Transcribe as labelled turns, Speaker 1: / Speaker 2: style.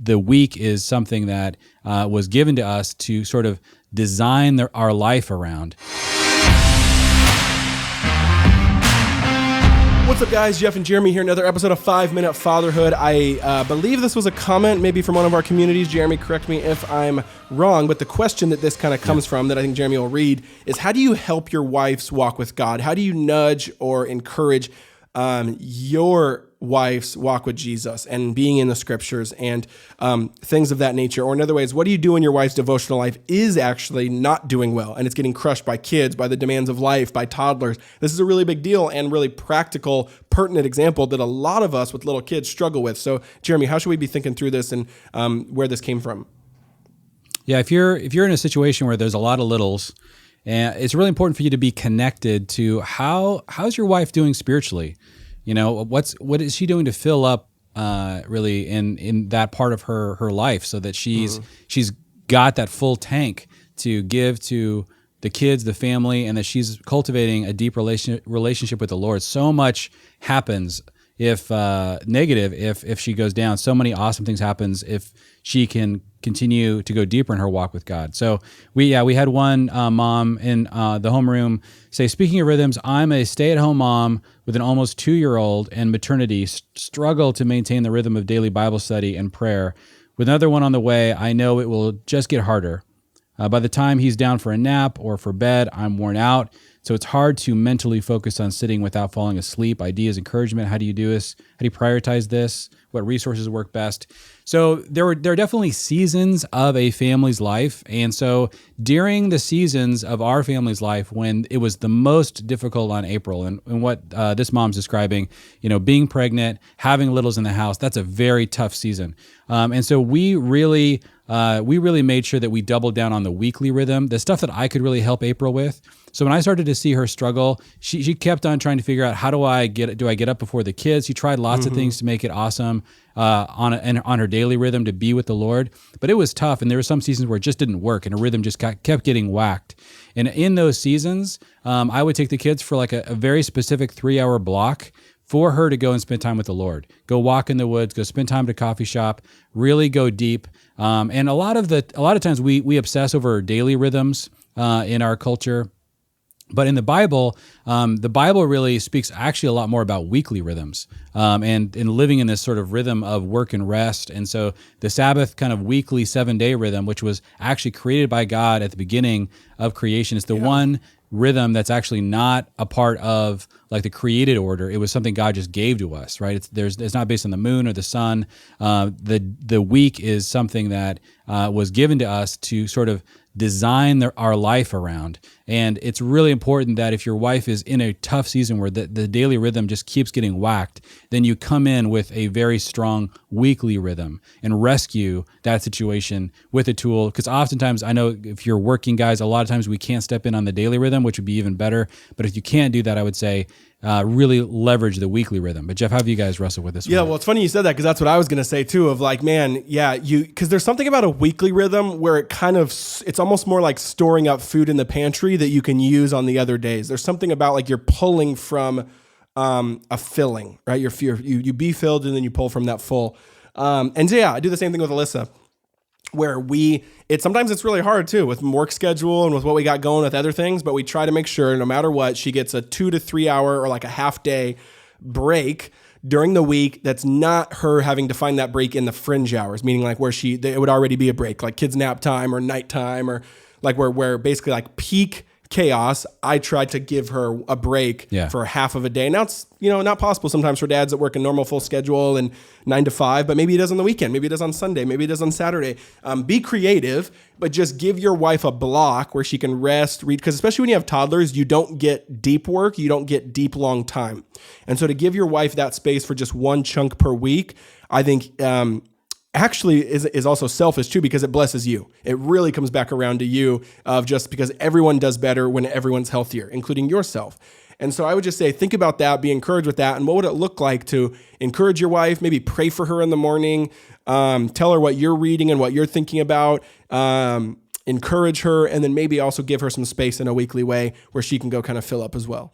Speaker 1: the week is something that was given to us to sort of design our life around.
Speaker 2: What's up, guys? Jeff and Jeremy here. Another episode of 5 Minute Fatherhood. I believe this was a comment maybe from one of our communities. Jeremy, correct me if I'm wrong, but the question that this kind of comes from that I think Jeremy will read is, how do you help your wife's walk with God? How do you nudge or encourage your wife's walk with Jesus and being in the scriptures and things of that nature? Or in other ways, what do you do when your wife's devotional life is actually not doing well and it's getting crushed by kids, by the demands of life, by toddlers? This is a really big deal and really practical, pertinent example that a lot of us with little kids struggle with. So, Jeremy, how should we be thinking through this and where this came from?
Speaker 1: Yeah, if you're in a situation where there's a lot of littles, and it's really important for you to be connected to how's your wife doing spiritually. You know, what is she doing to fill up really in that part of her life, so that she's got that full tank to give to the kids, the family, and that she's cultivating a deep relationship with the Lord. So much happens if negative if she goes down. So many awesome things happens if she can continue to go deeper in her walk with God. So we had one mom in the homeroom say, speaking of rhythms, I'm a stay-at-home mom with an almost 2-year-old, and maternity struggle to maintain the rhythm of daily Bible study and prayer. With another one on the way, I know it will just get harder. By the time he's down for a nap or for bed, I'm worn out. So it's hard to mentally focus on sitting without falling asleep. Ideas, encouragement. How do you do this? How do you prioritize this? What resources work best? So there are definitely seasons of a family's life. And so during the seasons of our family's life, when it was the most difficult on April, and what this mom's describing, being pregnant, having littles in the house, that's a very tough season. And so we really made sure that we doubled down on the weekly rhythm, the stuff that I could really help April with. So when I started to see her struggle, she kept on trying to figure out, do I get up before the kids? She tried lots of things to make it awesome on her daily rhythm to be with the Lord, but it was tough. And there were some seasons where it just didn't work, and her rhythm just kept getting whacked. And in those seasons, I would take the kids for like a very specific 3-hour block for her to go and spend time with the Lord. Go walk in the woods, go spend time at a coffee shop, really go deep. And a lot of times we obsess over daily rhythms in our culture. But in the Bible really speaks actually a lot more about weekly rhythms and living in this sort of rhythm of work and rest. And so the Sabbath kind of weekly 7-day rhythm, which was actually created by God at the beginning of creation, is the one rhythm that's actually not a part of like the created order. It was something God just gave to us, right? It's not based on the moon or the sun. The week is something that was given to us to sort of design our life around. And it's really important that if your wife is in a tough season where the daily rhythm just keeps getting whacked, then you come in with a very strong weekly rhythm and rescue that situation with a tool. Because oftentimes, I know if you're working guys, a lot of times we can't step in on the daily rhythm, which would be even better. But if you can't do that, I would say really leverage the weekly rhythm. But Jeff, how have you guys wrestled with this one?
Speaker 2: Yeah, well, it's funny you said that, because that's what I was going to say too, of like, man, yeah, because there's something about a weekly rhythm where it's almost more like storing up food in the pantry that you can use on the other days. There's something about like you're pulling from a filling, right? You be filled and then you pull from that full. And so, yeah, I do the same thing with Alyssa, where sometimes it's really hard too with work schedule and with what we got going with other things, but we try to make sure no matter what, she gets a 2 to 3 hour or like a half day break during the week. That's not her having to find that break in the fringe hours, meaning like where it would already be a break, like kids nap time or nighttime, or like where basically like peak chaos, I tried to give her a break for half of a day. Now it's, not possible sometimes for dads that work a normal full schedule and 9 to 5, but maybe he does on the weekend. Maybe he does on Sunday. Maybe he does on Saturday. Be creative, but just give your wife a block where she can rest, read, because especially when you have toddlers, you don't get deep work. You don't get deep, long time. And so to give your wife that space for just one chunk per week, I think, actually is also selfish too, because it blesses you. It really comes back around to you of just because everyone does better when everyone's healthier, including yourself. And so I would just say, think about that, be encouraged with that. And what would it look like to encourage your wife? Maybe pray for her in the morning, tell her what you're reading and what you're thinking about, encourage her, and then maybe also give her some space in a weekly way where she can go kind of fill up as well.